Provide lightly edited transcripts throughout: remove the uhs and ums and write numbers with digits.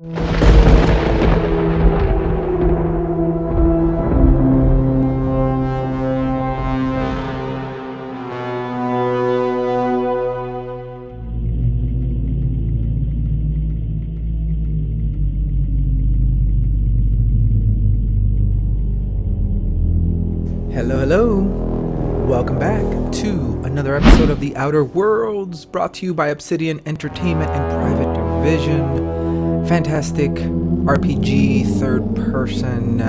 Hello, welcome back to another episode of The Outer Worlds, brought to you by Obsidian Entertainment and Private Division. Fantastic RPG, third-person,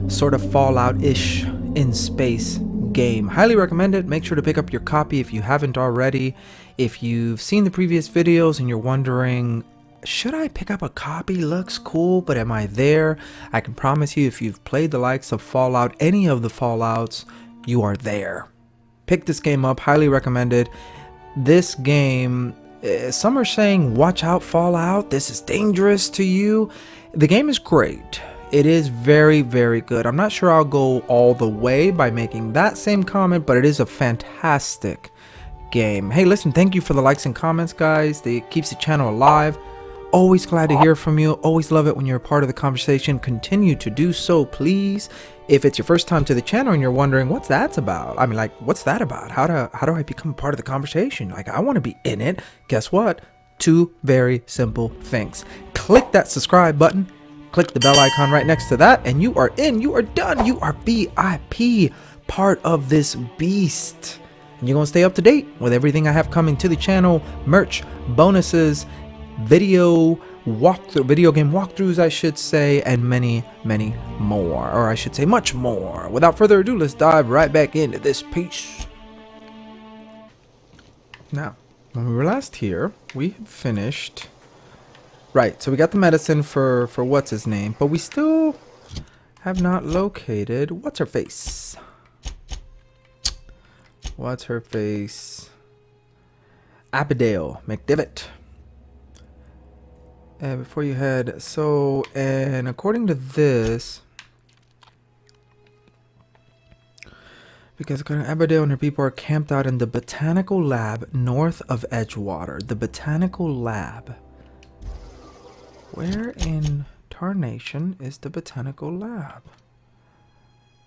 sort of Fallout-ish in space game. Highly recommend it. Make sure to pick up your copy if you haven't already. If you've seen the previous videos and you're wondering, should I pick up a copy? Looks cool, but am I there? I can promise you, if you've played the likes of Fallout, any of the Fallouts, you are there. Pick this game up, highly recommended. This game, some are saying, watch out Fallout, this is dangerous to you. The game is great. It is very, very good. I'm not sure I'll go all the way by making that same comment, but it is a fantastic game. Hey, listen, thank you for the likes and comments, guys. It keeps the channel alive. Always glad to hear from you. Always love it when you're a part of the conversation. Continue to do so, please. If it's your first time to the channel and you're wondering what's that about, I mean, like, what's that about? How do I become a part of the conversation? Like, I want to be in it. Guess what? Two very simple things. Click that subscribe button. Click the bell icon right next to that, and you are in. You are done. You are VIP, part of this beast. And you're gonna stay up to date with everything I have coming to the channel: merch, bonuses, video game walkthroughs, I should say, and many more, or I should say much more. Without further ado, let's dive right back into this piece. Now, when we were last here, we had finished, right, so we got the medicine for what's his name, but we still have not located what's her face. Abigail McDivitt. Before you head, so, and according to this, because Abigail and her people are camped out in the botanical lab north of Edgewater. The botanical lab. Where in tarnation is the botanical lab?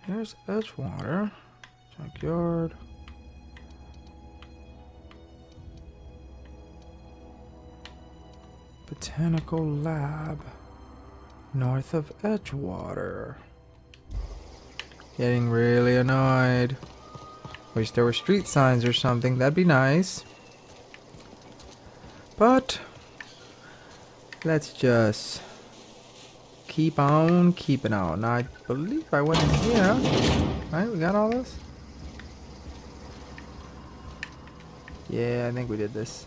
Here's Edgewater. Junkyard. Botanical lab north of Edgewater. Getting really annoyed. Wish there were street signs or something. That'd be nice. But let's just keep on keeping on. Now, I believe I went in here. Right, we got all this? Yeah, I think we did this.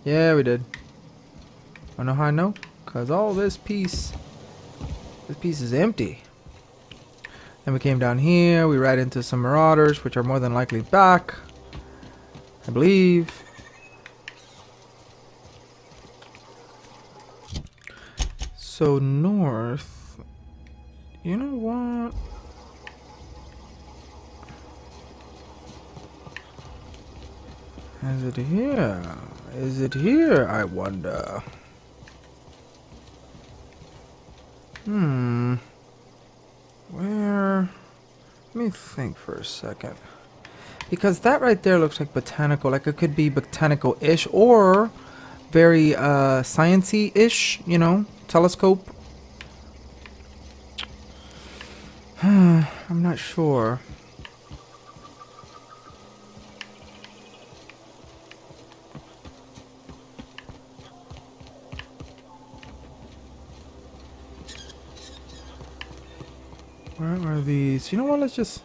Yeah, we did. I know how I know? Because all this piece is empty. Then we came down here, we ran into some marauders, which are more than likely back, I believe. So north, you know what? Is it here? Is it here, I wonder? Where? Let me think for a second. Because that right there looks like botanical. Like it could be botanical-ish or very sciencey-ish, you know, telescope. I'm not sure. Where are these? You know what? Let's just.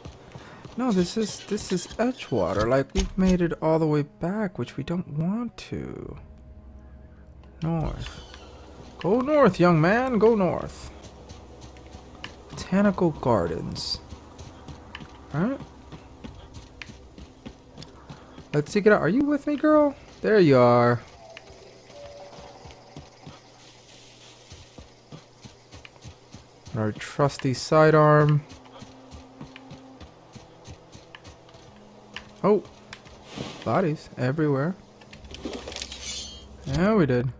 No, this is Edgewater. Like we've made it all the way back, which we don't want to. North. Go north, young man. Go north. Botanical Gardens. Alright. Let's seek it out. Are you with me, girl? There you are. Our trusty sidearm. Oh, bodies everywhere. Yeah, we did.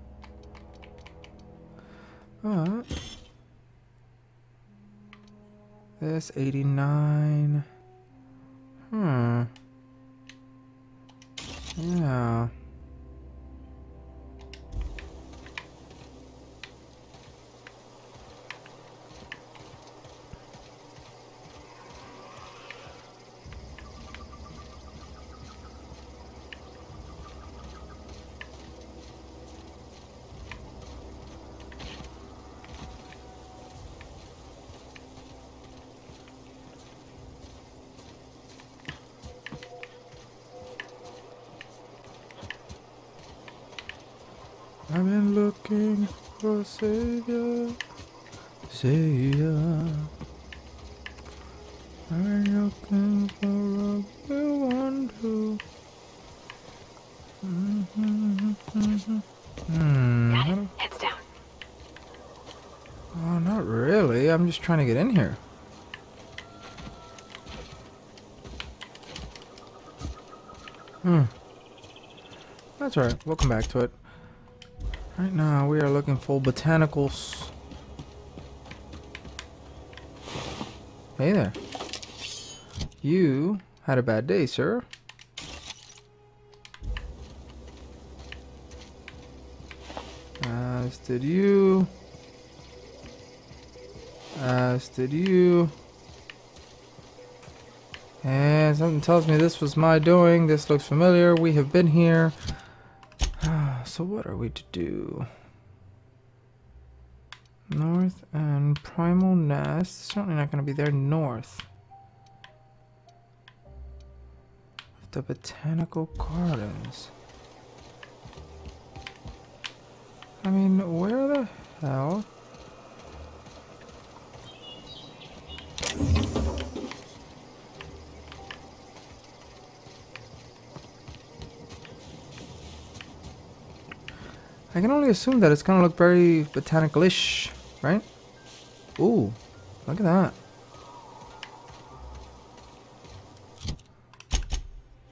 This 89. Yeah. I've been looking for a savior, savior. I've been looking for a real one to. Got it. Heads down. Oh, not really. I'm just trying to get in here. That's alright. We'll come back to it. Right now, we are looking for botanicals. Hey there. You had a bad day, sir. As did you. As did you. And something tells me this was my doing. This looks familiar. We have been here. So what are we to do? North and Primal Nest. Certainly not going to be there. North. The Botanical Gardens. I mean, where the hell? I can only assume that it's gonna look very botanical-ish, right? Ooh, look at that.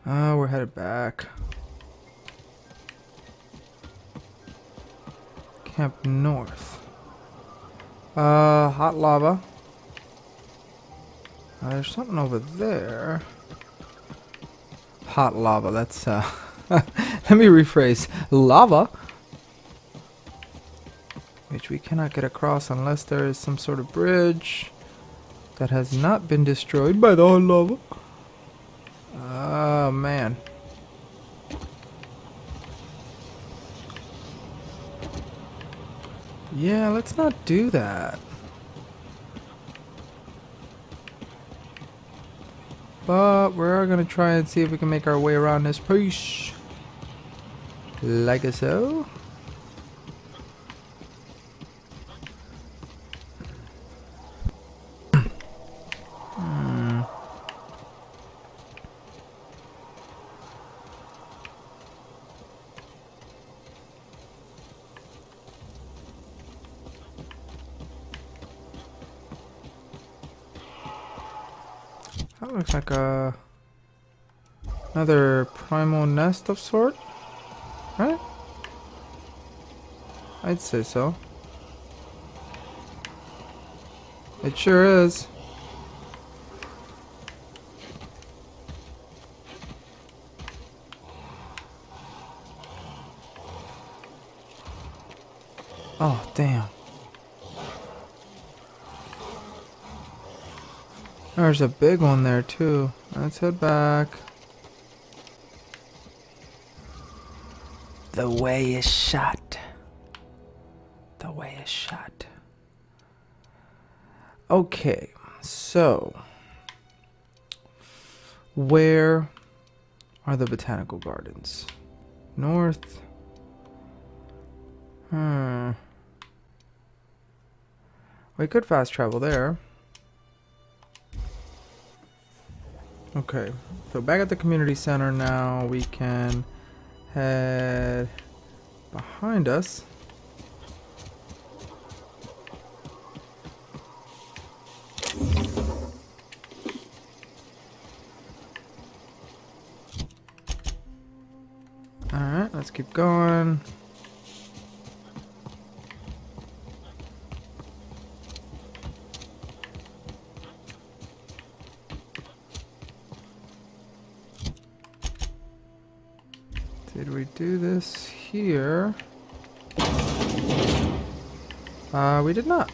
We're headed back. Camp North. Hot lava. There's something over there. Hot lava, that's, let me rephrase. Lava. Which we cannot get across unless there is some sort of bridge that has not been destroyed by the hot lava. Oh, man. Yeah, let's not do that. But we're gonna try and see if we can make our way around this piece. Like so. That looks like another primal nest of sort, right? I'd say so. It sure is. Oh, damn. There's a big one there, too. Let's head back. The way is shut. The way is shut. Okay, so where are the botanical gardens? North. We could fast travel there. Okay, so back at the community center now, we can head behind us. Alright, let's keep going. Did we do this here? We did not.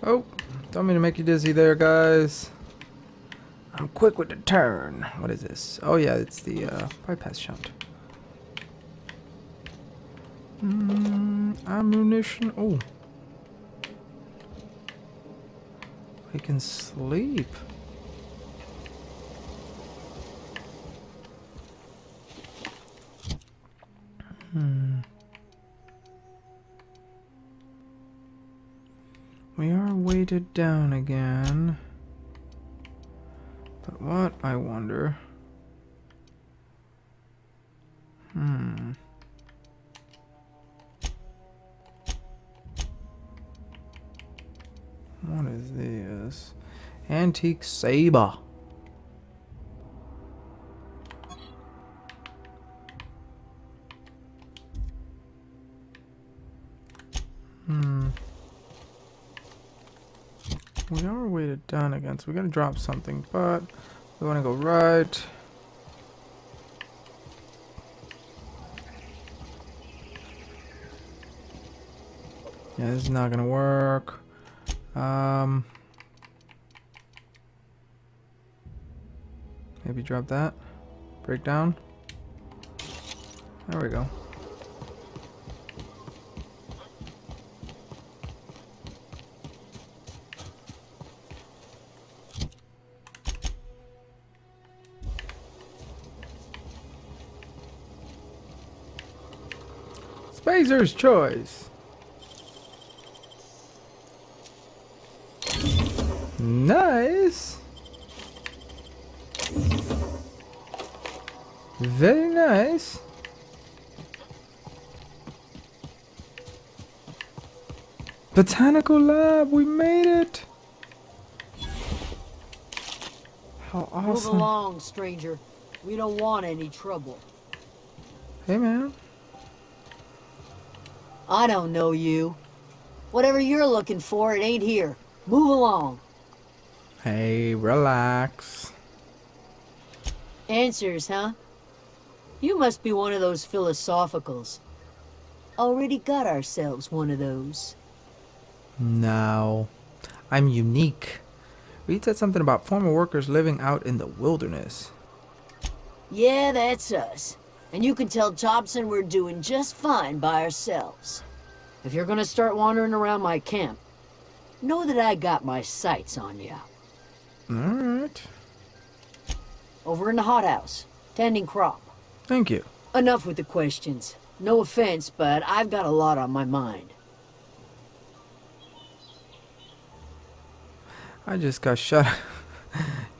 Oh, don't mean to make you dizzy there, guys. I'm quick with the turn. What is this? Oh yeah, it's the bypass shunt. Ammunition. Oh, we can sleep. We are weighted down again. But what, I wonder? What is this? Antique saber. We are weighted down again, so we gotta drop something, but we wanna go right. Yeah, this is not gonna work. Maybe drop that. Break down. There we go. Spacer's choice. Nice. Very nice. Botanical lab, we made it. How awesome. Move along, stranger. We don't want any trouble. Hey, man. I don't know you. Whatever you're looking for, it ain't here. Move along. Hey, relax. Answers, huh? You must be one of those philosophicals. Already got ourselves one of those. No. I'm unique. Reed said something about former workers living out in the wilderness. Yeah, that's us. And you can tell Thompson we're doing just fine by ourselves. If you're gonna start wandering around my camp, know that I got my sights on you. Alright. Over in the hothouse, tending crop. Thank you. Enough with the questions. No offense, but I've got a lot on my mind. I just got shot.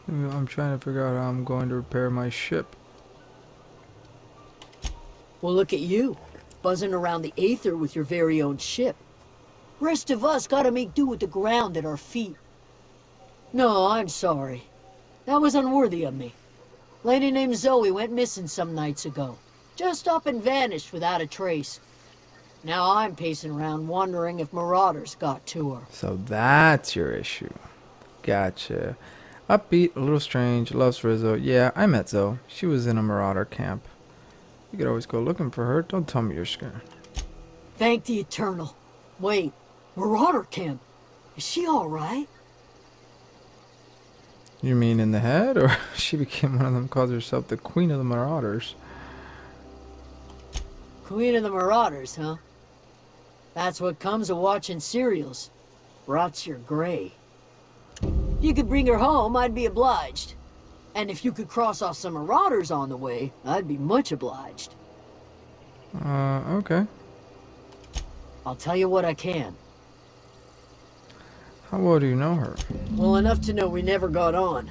I'm trying to figure out how I'm going to repair my ship. Well, look at you, buzzing around the aether with your very own ship. Rest of us gotta make do with the ground at our feet. No, I'm sorry. That was unworthy of me. Lady named Zoe went missing some nights ago. Just up and vanished without a trace. Now I'm pacing around wondering if marauders got to her. So that's your issue. Gotcha. Upbeat, a little strange, loves Rizzo. Yeah, I met Zoe. She was in a marauder camp. You could always go looking for her. Don't tell me you're scared. Thank the Eternal. Wait, marauder camp? Is she alright? You mean in the head? Or she became one of them, calls herself the Queen of the Marauders? Queen of the Marauders, huh? That's what comes of watching serials. Rots your gray. If you could bring her home, I'd be obliged. And if you could cross off some marauders on the way, I'd be much obliged. Okay. I'll tell you what I can. How well do you know her? Well enough to know we never got on.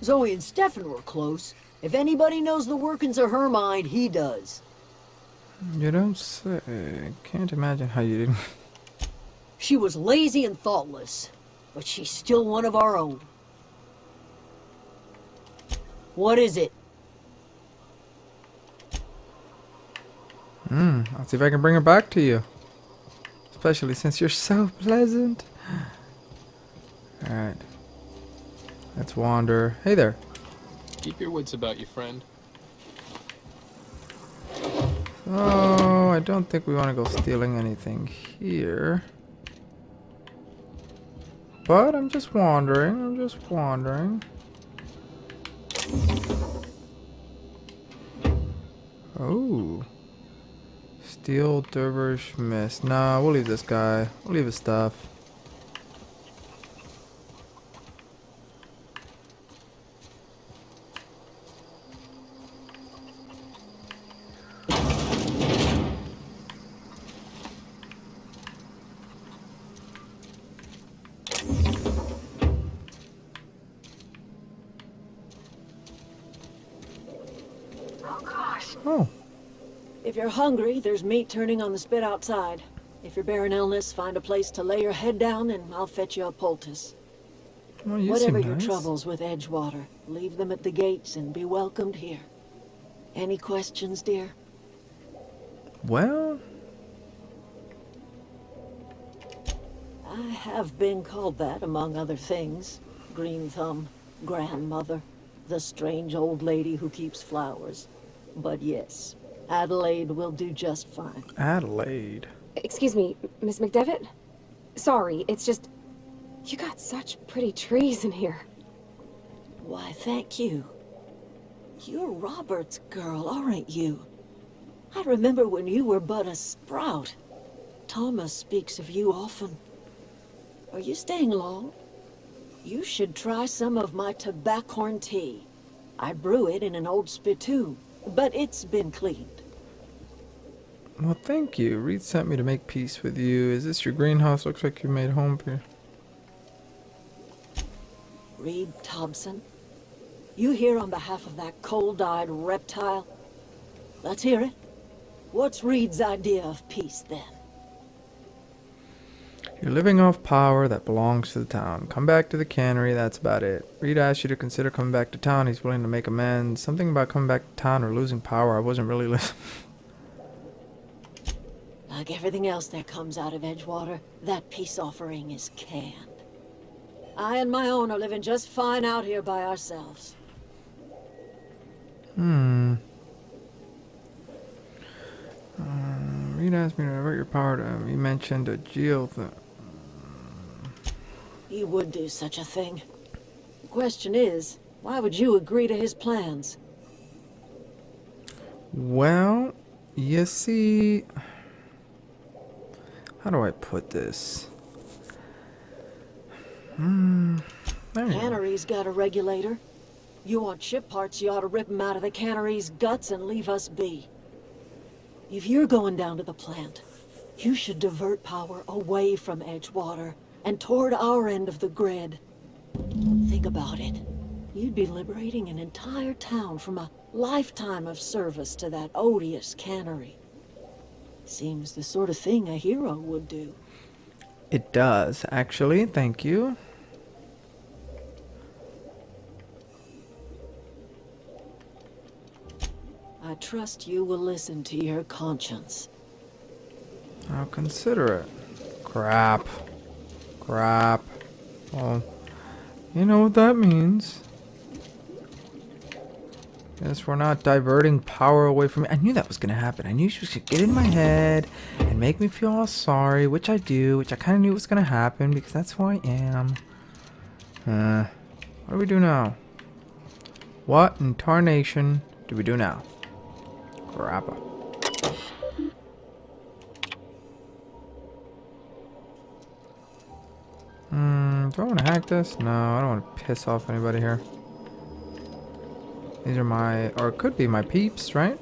Zoe and Stefan were close. If anybody knows the workings of her mind, he does. You don't say. Can't imagine how you didn't. She was lazy and thoughtless, but she's still one of our own. What is it? Let's see if I can bring her back to you. Especially since you're so pleasant. Alright. Let's wander. Hey there. Keep your wits about you, friend. Oh, I don't think we want to go stealing anything here. But I'm just wandering. Oh. Steel dervish mist. Nah, we'll leave this guy. We'll leave his stuff. Oh gosh. Oh. If you're hungry, there's meat turning on the spit outside. If you're bearing illness, find a place to lay your head down and I'll fetch you a poultice. Well, you Whatever seem your nice. troubles with Edgewater, leave them at the gates and be welcomed here. Any questions, dear? Well, I have been called that, among other things. Green Thumb, grandmother, the strange old lady who keeps flowers. But yes, Adelaide will do just fine. Adelaide. Excuse me, Miss McDevitt? Sorry, it's just... You got such pretty trees in here. Why, thank you. You're Robert's girl, aren't you? I remember when you were but a sprout. Thomas speaks of you often. Are you staying long? You should try some of my tobaccorn tea. I brew it in an old spittoon, but it's been cleaned. Well, thank you. Reed sent me to make peace with you. Is this your greenhouse? Looks like you made home for you. Reed Thompson? You here on behalf of that cold-eyed reptile? Let's hear it. What's Reed's idea of peace, then? You're living off power that belongs to the town. Come back to the cannery, that's about it. Reed asked you to consider coming back to town. He's willing to make amends. Something about coming back to town or losing power. I wasn't really listening. Like everything else that comes out of Edgewater, that peace offering is canned. I and my own are living just fine out here by ourselves. Reed asked me to divert your power to him. He mentioned a geo thing. He would do such a thing. The question is, why would you agree to his plans? Well, you see... How do I put this? There you go. Cannery's got a regulator. You want ship parts, you ought to rip 'em out of the cannery's guts and leave us be. If you're going down to the plant, you should divert power away from Edgewater and toward our end of the grid. Think about it. You'd be liberating an entire town from a lifetime of service to that odious cannery. Seems the sort of thing a hero would do. It does, actually. Thank you. I trust you will listen to your conscience. I'll consider it. Crap. Well, you know what that means. Guess we're not diverting power away from me. I knew that was going to happen. I knew she was going to get in my head and make me feel all sorry, which I do, which I kind of knew was going to happen because that's who I am. What do we do now? What in tarnation do we do now? Crap. Do I want to hack this? No, I don't want to piss off anybody here. These are my, or it could be my peeps, right?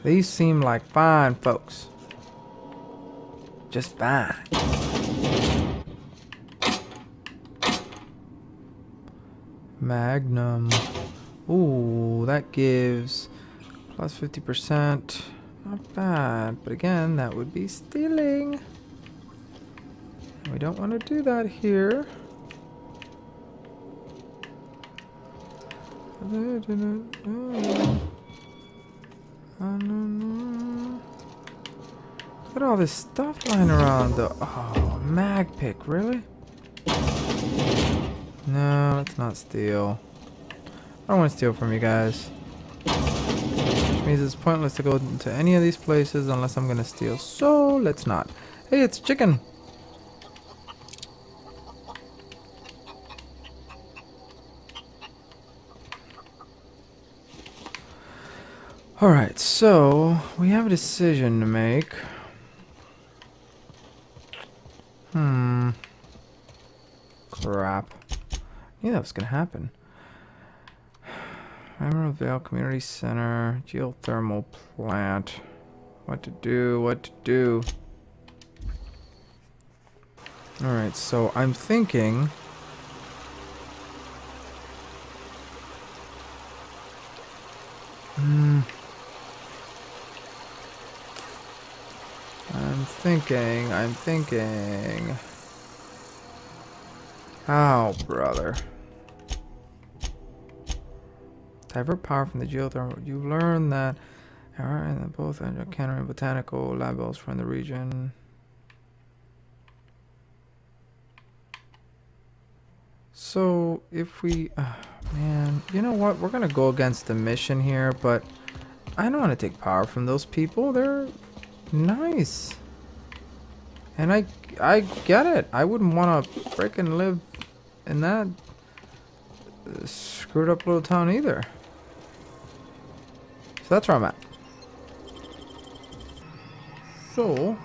These seem like fine folks. Just fine. Magnum. Ooh, that gives plus 50%. Not bad. But again, that would be stealing. We don't want to do that here. Look at all this stuff lying around though. Oh, mag pick, really? No, let's not steal. I don't want to steal from you guys. Which means it's pointless to go into any of these places unless I'm gonna steal. So let's not. Hey, it's chicken. Alright, so we have a decision to make. Crap. I knew that was gonna happen. Emerald Vale Community Center, geothermal plant. What to do, what to do. Alright, so I'm thinking... I'm thinking... Oh, brother. Divert power from the geothermal. You learn that both encountering botanical labels from the region. So, if we... man, you know what? We're gonna go against the mission here, but I don't want to take power from those people. They're nice. And I get it. I wouldn't want to freaking live in that screwed up little town either. So that's where I'm at. So...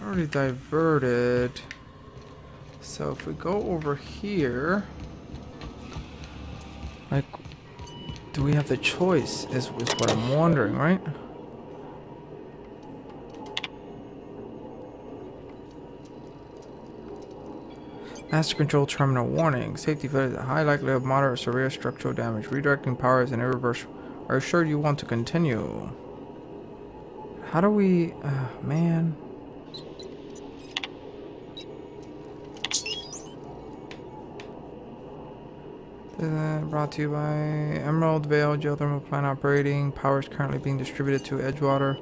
already diverted. So if we go over here, like, do we have the choice is what I'm wondering, right? Master control terminal warning. Safety value, high likelihood of moderate or severe structural damage. Redirecting power is an irreversible. Are you sure you want to continue? How do we... man. Brought to you by Emerald Vale geothermal plant operating. Power is currently being distributed to Edgewater.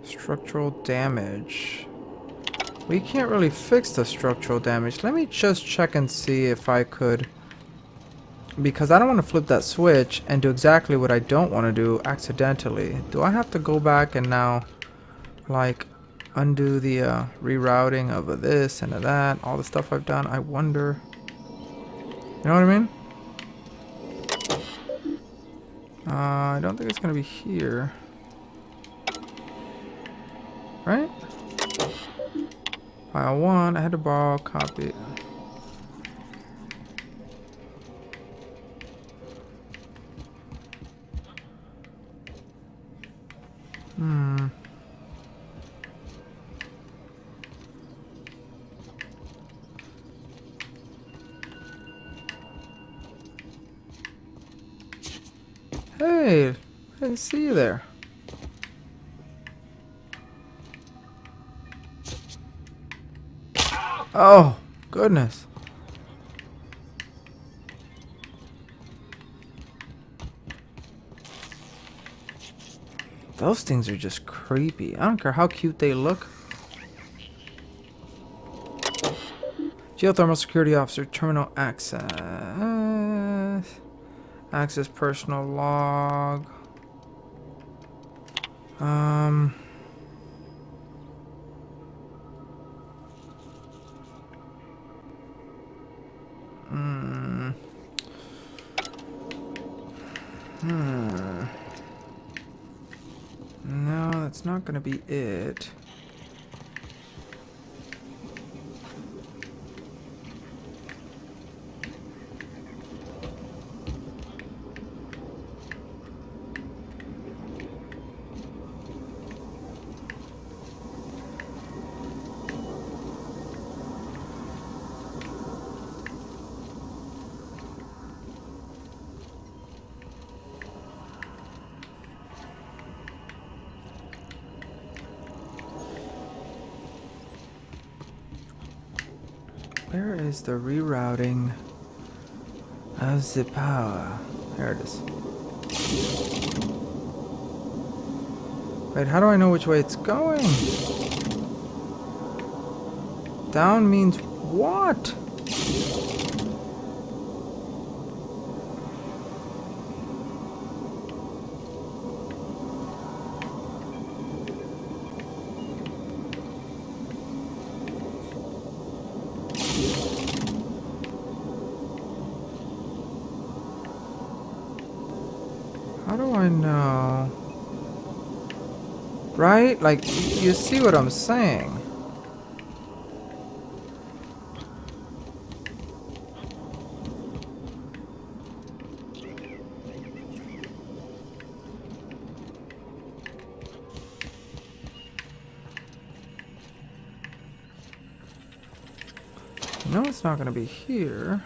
Structural damage. We can't really fix the structural damage. Let me just check and see if I could. Because I don't want to flip that switch and do exactly what I don't want to do accidentally. Do I have to go back and now, like, undo the rerouting of this and of that, all the stuff I've done? I wonder. You know what I mean? I don't think it's gonna be here, right? File 1. I had to borrow a copy. Hey, I didn't see you there. Oh, goodness. Those things are just creepy. I don't care how cute they look. Geothermal security officer, terminal access. Access personal log. No, that's not gonna be it. where is the rerouting of the power? There it is. Wait, how do I know which way it's going? Down means what? How do I know? Right? Like, you see what I'm saying? No, it's not going to be here.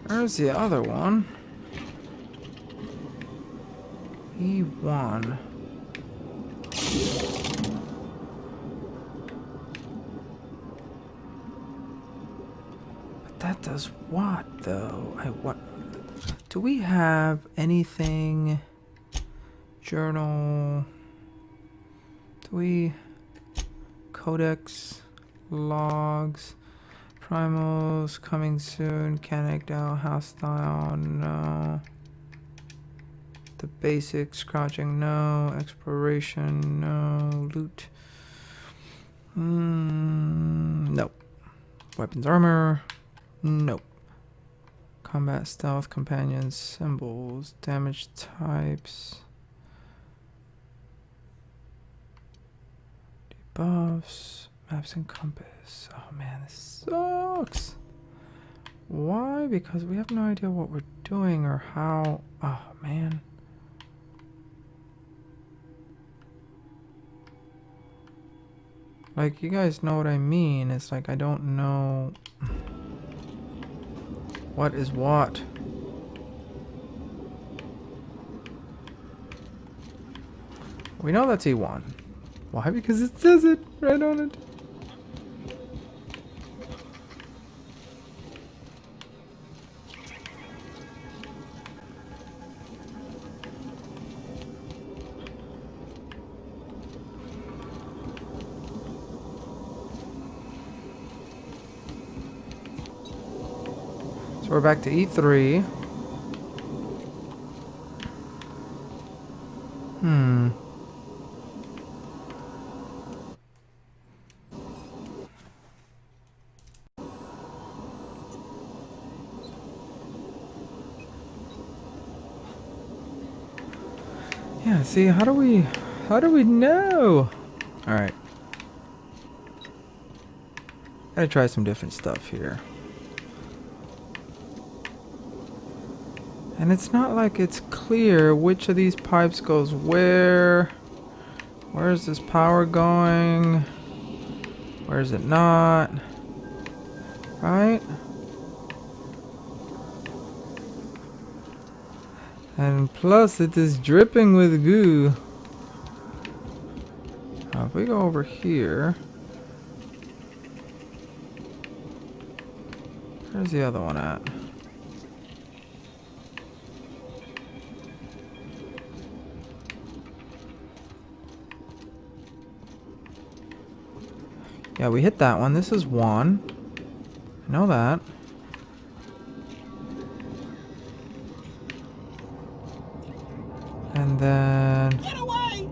There's the other one. E1. But that does what, though? What? Do we have anything? Journal. Do we? Codex. Logs. Primals coming soon. Canic now. Halcyon. No. The basics. Crouching. No. Exploration. No. Loot. Nope. Weapons. Armor. Nope. Combat. Stealth. Companions. Symbols. Damage types. Debuffs. Maps and compass. Oh man, this sucks. Why? Because we have no idea what we're doing or how. Oh man. Like, you guys know what I mean. It's like I don't know what is what. We know that's E1. Why? Because it says it right on it. So we're back to E3. Yeah, see, how do we know? Alright. Gotta try some different stuff here. And it's not like it's clear which of these pipes goes where. Where is this power going? Where is it not? Right? And plus it is dripping with goo. Now if we go over here. Where's the other one at? Yeah, we hit that one. This is one. I know that. And then... Get away!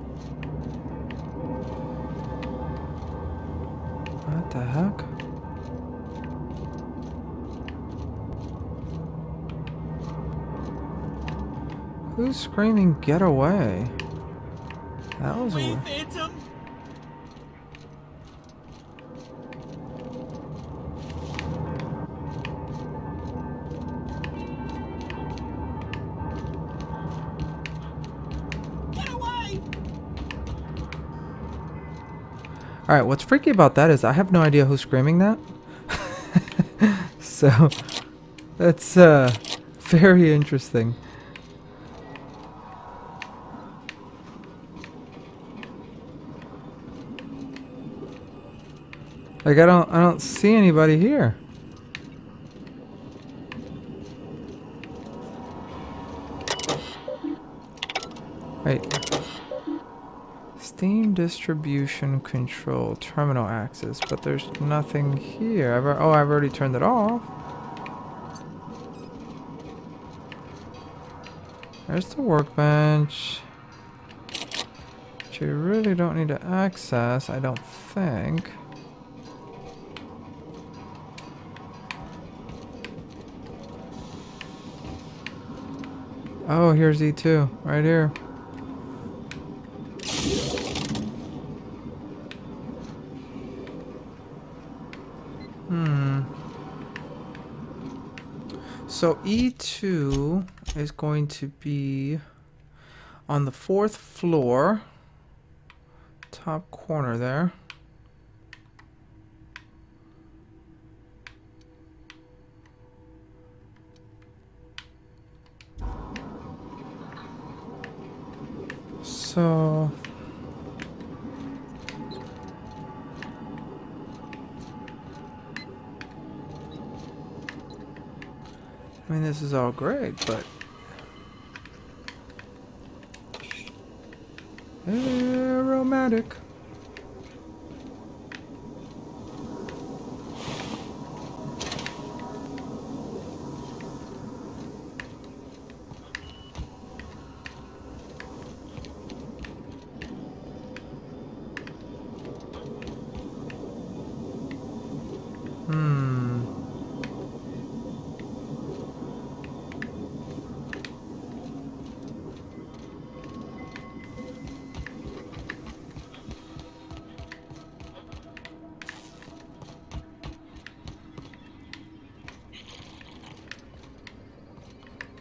What the heck? Who's screaming, get away? That was Wait, weird. Phantom! Get away! Alright, what's freaky about that is I have no idea who's screaming that. So, that's very interesting. Like I don't see anybody here. Wait. Steam distribution control terminal access, but there's nothing here. I've already turned it off. There's the workbench, which you really don't need to access, I don't think. Oh, here's E2, right here. So E2 is going to be on the 4th floor, top corner there. So I mean, this is all great, but aromatic.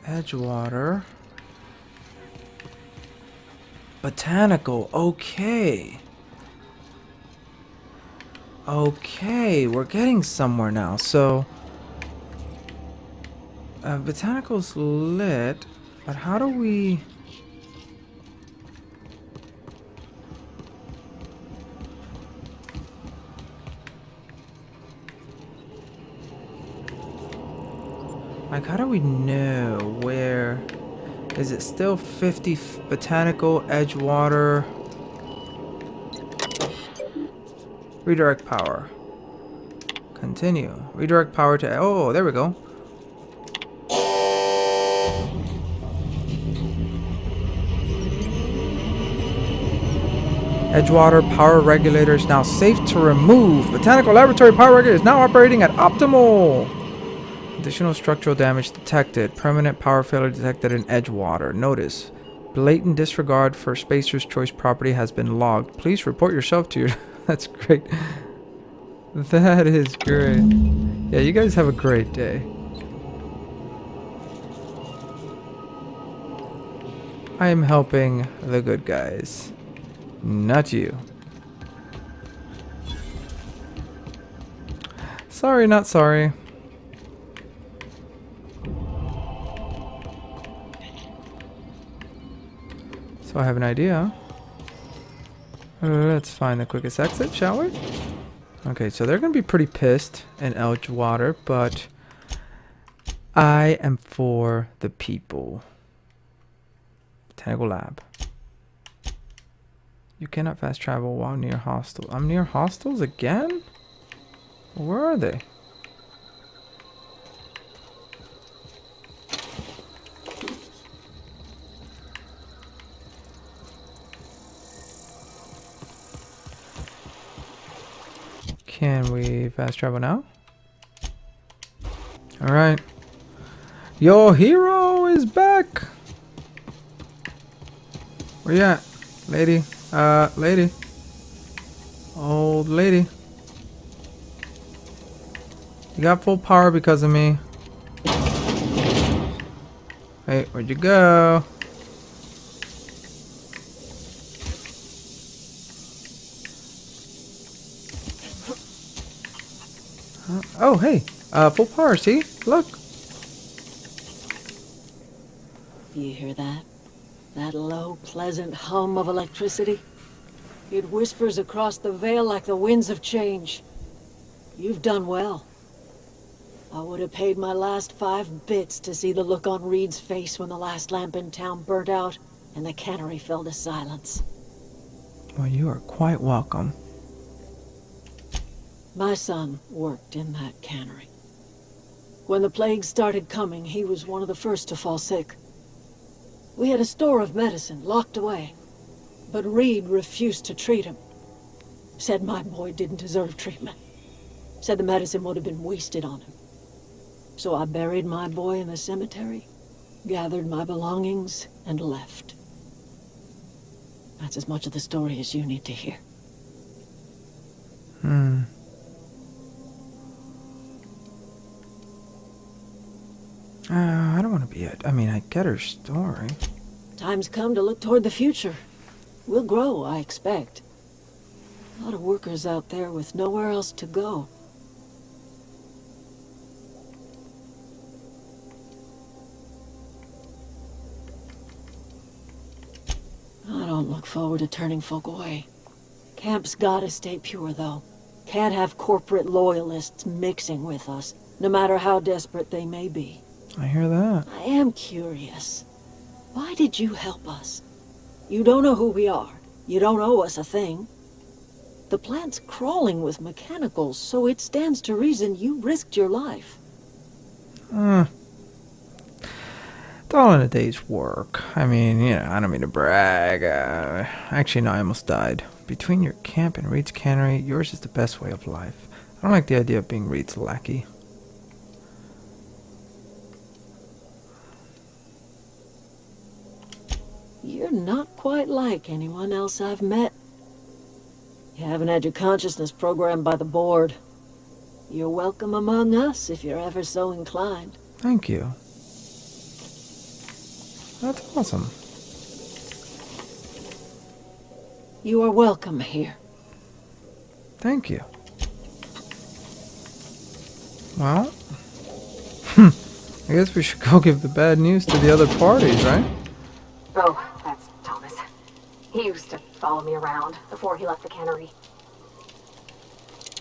Edgewater. Botanical, okay. Okay, we're getting somewhere now. So, botanical's lit, but how do we... Like, how do we know where... Is it still 50 botanical, Edgewater? Redirect power. Continue. Redirect power to... Oh, there we go. Edgewater power regulator is now safe to remove. Botanical laboratory power regulator is now operating at optimal. Additional structural damage detected. Permanent power failure detected in Edgewater. Notice. Blatant disregard for Spacer's Choice property has been logged. Please report yourself to your... That's great. That is great. Yeah, you guys have a great day. I am helping the good guys. Not you. Sorry, not sorry. So I have an idea. Let's find the quickest exit, shall we? Okay, so they're going to be pretty pissed in Edgewater, but I am for the people. Botanical lab. You cannot fast travel while near hostels. I'm near hostels again? Where are they? Can we fast travel now? Alright. Your hero is back! Where you at? Lady. Lady. Old lady. You got full power because of me. Hey, where'd you go? Oh, hey. Full power, see? Look. You hear that? That low, pleasant hum of electricity? It whispers across the veil like the winds of change. You've done well. I would have paid my last 5 bits to see the look on Reed's face when the last lamp in town burnt out and the cannery fell to silence. Well, you are quite welcome. My son worked in that cannery. When the plague started coming, he was one of the first to fall sick. We had a store of medicine locked away, but Reed refused to treat him. Said my boy didn't deserve treatment. Said the medicine would have been wasted on him. So I buried my boy in the cemetery, gathered my belongings, and left. That's as much of the story as you need to hear. I don't want to be I mean, I get her story. Time's come to look toward the future. We'll grow, I expect. A lot of workers out there with nowhere else to go. I don't look forward to turning folk away. Camp's gotta stay pure, though. Can't have corporate loyalists mixing with us, no matter how desperate they may be. I hear that. I am curious. Why did you help us? You don't know who we are. You don't owe us a thing. The plant's crawling with mechanicals, so it stands to reason you risked your life. It's all in a day's work. I mean, you know, I don't mean to brag. Actually, no, I almost died. Between your camp and Reed's cannery, yours is the best way of life. I don't like the idea of being Reed's lackey. You're not quite like anyone else I've met. You haven't had your consciousness programmed by the board. You're welcome among us if you're ever so inclined. Thank you. That's awesome. You are welcome here. Thank you. Well, I guess we should go give the bad news to the other parties, right? Oh, that's Thomas. He used to follow me around before he left the cannery.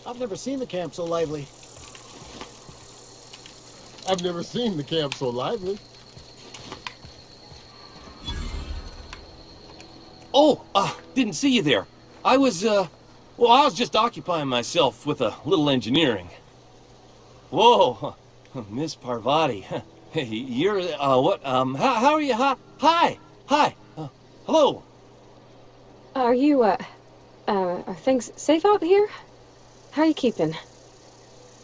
I've never seen the camp so lively. I've never seen the camp so lively. Oh, didn't see you there. I was just occupying myself with a little engineering. Whoa, Miss Parvati. Hey, you're, how are you? Hi, hello. Are you, are things safe out here? How are you keeping?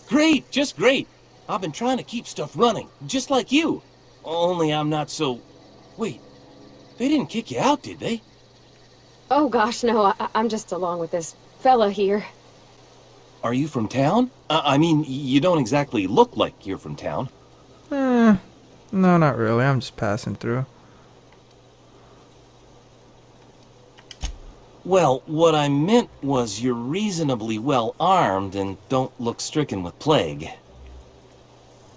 Great, just great. I've been trying to keep stuff running, just like you. Only I'm not so... Wait, they didn't kick you out, did they? Oh gosh, no, I'm just along with this fella here. Are you from town? I mean, you don't exactly look like you're from town. No, not really. I'm just passing through. Well, what I meant was you're reasonably well armed and don't look stricken with plague.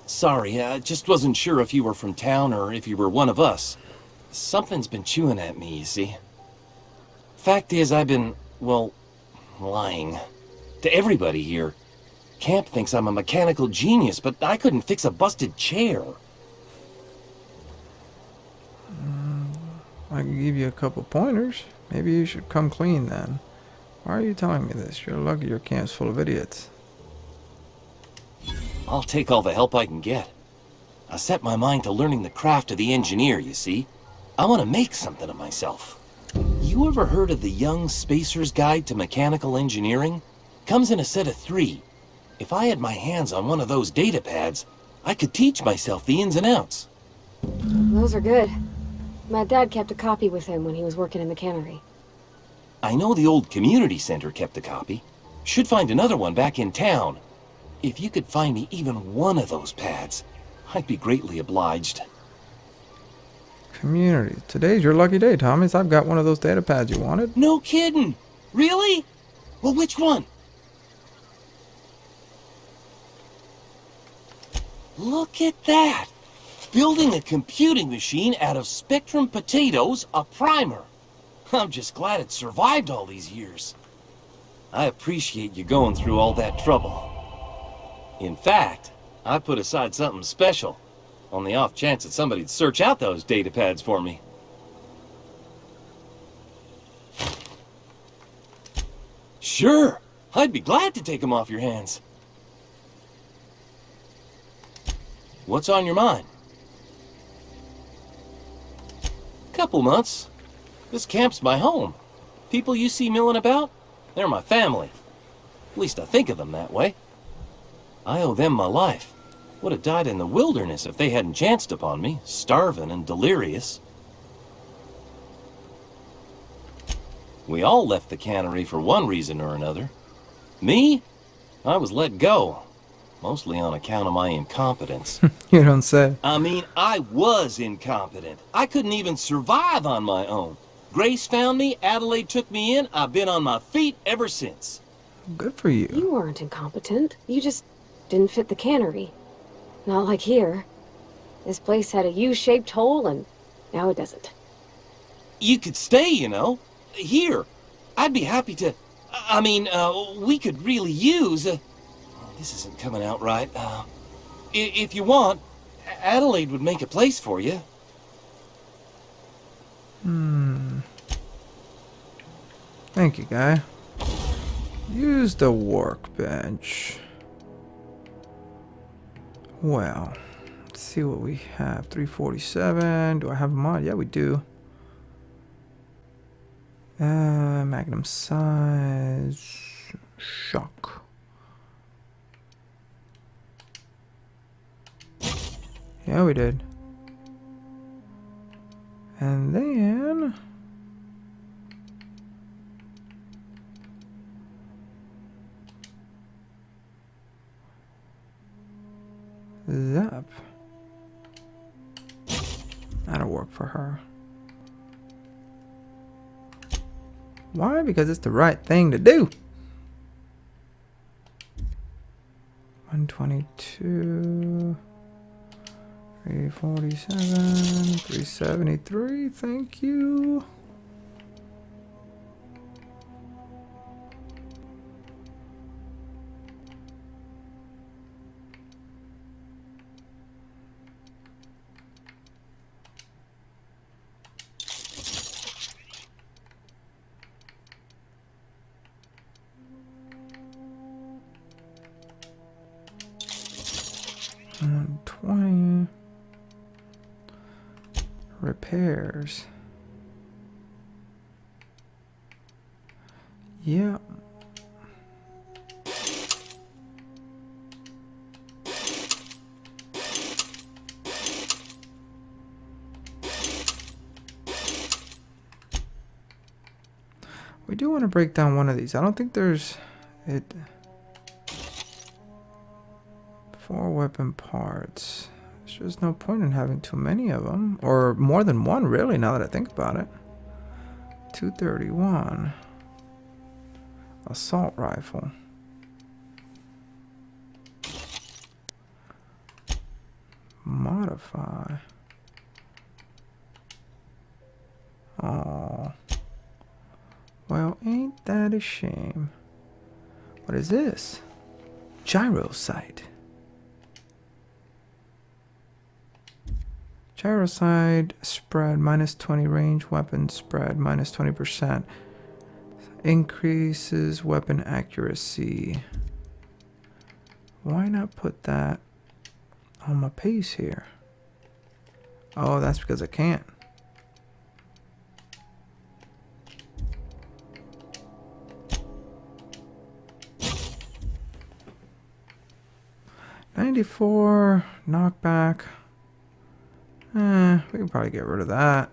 Sorry, I just wasn't sure if you were from town or if you were one of us. Something's been chewing at me, you see. Fact is, I've been, well, lying. To everybody here. Camp thinks I'm a mechanical genius, but I couldn't fix a busted chair. I can give you a couple pointers. Maybe you should come clean then. Why are you telling me this? You're lucky your camp's full of idiots. I'll take all the help I can get. I set my mind to learning the craft of the engineer, you see. I want to make something of myself. You ever heard of the Young Spacer's Guide to Mechanical Engineering? Comes in a set of 3. If I had my hands on one of those data pads, I could teach myself the ins and outs. Those are good. My dad kept a copy with him when he was working in the cannery. I know the old community center kept a copy. Should find another one back in town. If you could find me even one of those pads, I'd be greatly obliged. Community. Today's your lucky day, Thomas. I've got one of those data pads you wanted. No kidding! Really? Well, which one? Look at that! Building a computing machine out of Spectrum potatoes, a primer. I'm just glad it survived all these years. I appreciate you going through all that trouble. In fact, I put aside something special, on the off chance that somebody'd search out those data pads for me. Sure, I'd be glad to take them off your hands. What's on your mind? Couple months. This camp's my home. People you see milling about, they're my family. At least I think of them that way. I owe them my life. Would have died in the wilderness if they hadn't chanced upon me, starving and delirious. We all left the cannery for one reason or another. Me? I was let go. Mostly on account of my incompetence. You don't say. I mean, I was incompetent. I couldn't even survive on my own. Grace found me, Adelaide took me in, I've been on my feet ever since. Good for you. You weren't incompetent. You just didn't fit the cannery. Not like here. This place had a U-shaped hole, and now it doesn't. You could stay, you know. Here. I'd be happy to... I mean, we could really use... this isn't coming out right. If you want, Adelaide would make a place for you. Thank you, guy. Use the workbench. Well, let's see what we have. 347. Do I have a mod? Yeah, we do. Magnum size. Shock. Yeah, we did. And then... Zap. That'll work for her. Why? Because it's the right thing to do. 122. 347. 373. Thank you. And 20 repairs. Yeah. We do want to break down one of these. I don't think there's it. 4 weapon parts. There's just no point in having too many of them. Or more than one, really, now that I think about it. 231. Assault rifle. Modify. Oh. Well, ain't that a shame. What is this? Gyro sight. Gyro sight spread minus 20 range, weapon spread minus 20%. Increases weapon accuracy. Why not put that on my piece here? Oh, that's because I can't. $94 knockback. We can probably get rid of that.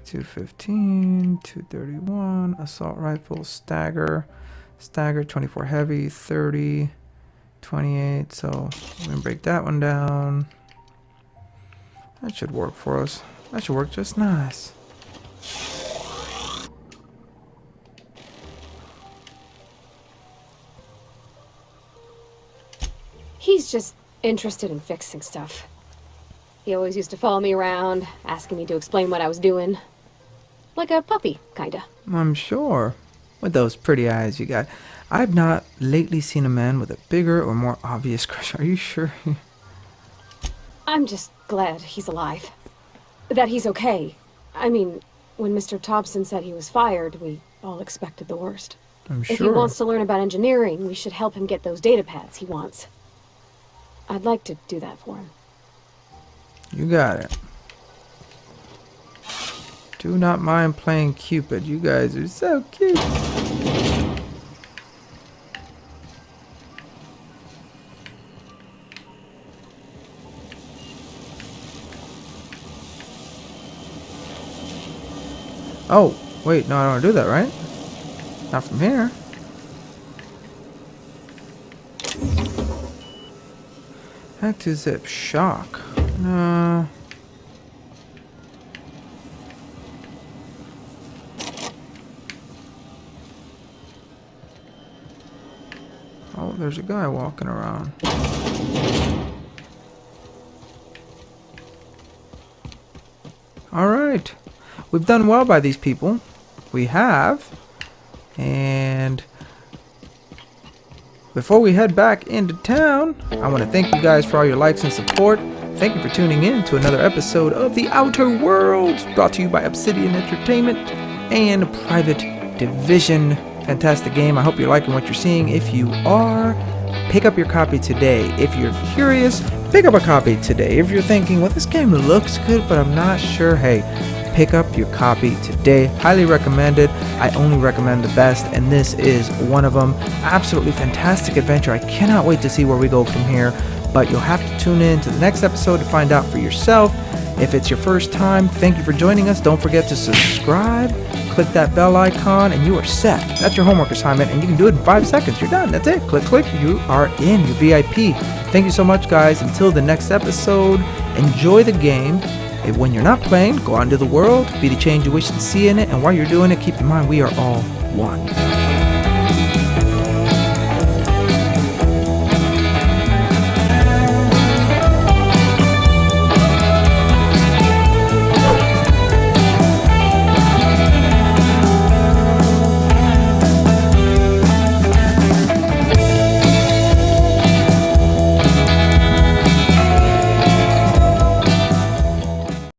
$215, $231, assault rifle, stagger, 24 heavy, 30, 28. So I'm gonna break that one down. That should work for us. That should work just nice. He's just interested in fixing stuff. He always used to follow me around, asking me to explain what I was doing. Like a puppy, kinda. I'm sure. With those pretty eyes you got. I've not lately seen a man with a bigger or more obvious crush. Are you sure? I'm just glad he's alive. That he's okay. I mean, when Mr. Thompson said he was fired, we all expected the worst. I'm If he sure. wants to learn about engineering, we should help him get those data pads he wants. I'd like to do that for him. You got it. Do not mind playing Cupid. You guys are so cute. Oh, wait, no, I don't want to do that, right? Not from here. Back to zip. Shock. No. Oh, there's a guy walking around. Alright. We've done well by these people. We have. And before we head back into town, I want to thank you guys for all your likes and support. Thank you for tuning in to another episode of The Outer Worlds, brought to you by Obsidian Entertainment and Private Division. Fantastic game. I hope you're liking what you're seeing. If you are, pick up your copy today. If you're curious, pick up a copy today. If you're thinking, well, this game looks good, but I'm not sure, hey, pick up your copy today. Highly recommended. I only recommend the best, and this is one of them. Absolutely fantastic adventure. I cannot wait to see where we go from here, but you'll have to tune in to the next episode to find out for yourself. If it's your first time, thank you for joining us. Don't forget to subscribe. Click that bell icon and you are set. That's your homework assignment, and you can do it in 5 seconds. You're done. That's it. Click, click. You are in. You're VIP. Thank you so much, guys. Until the next episode, enjoy the game. And when you're not playing, go out into the world, be the change you wish to see in it, and while you're doing it, keep in mind we are all one.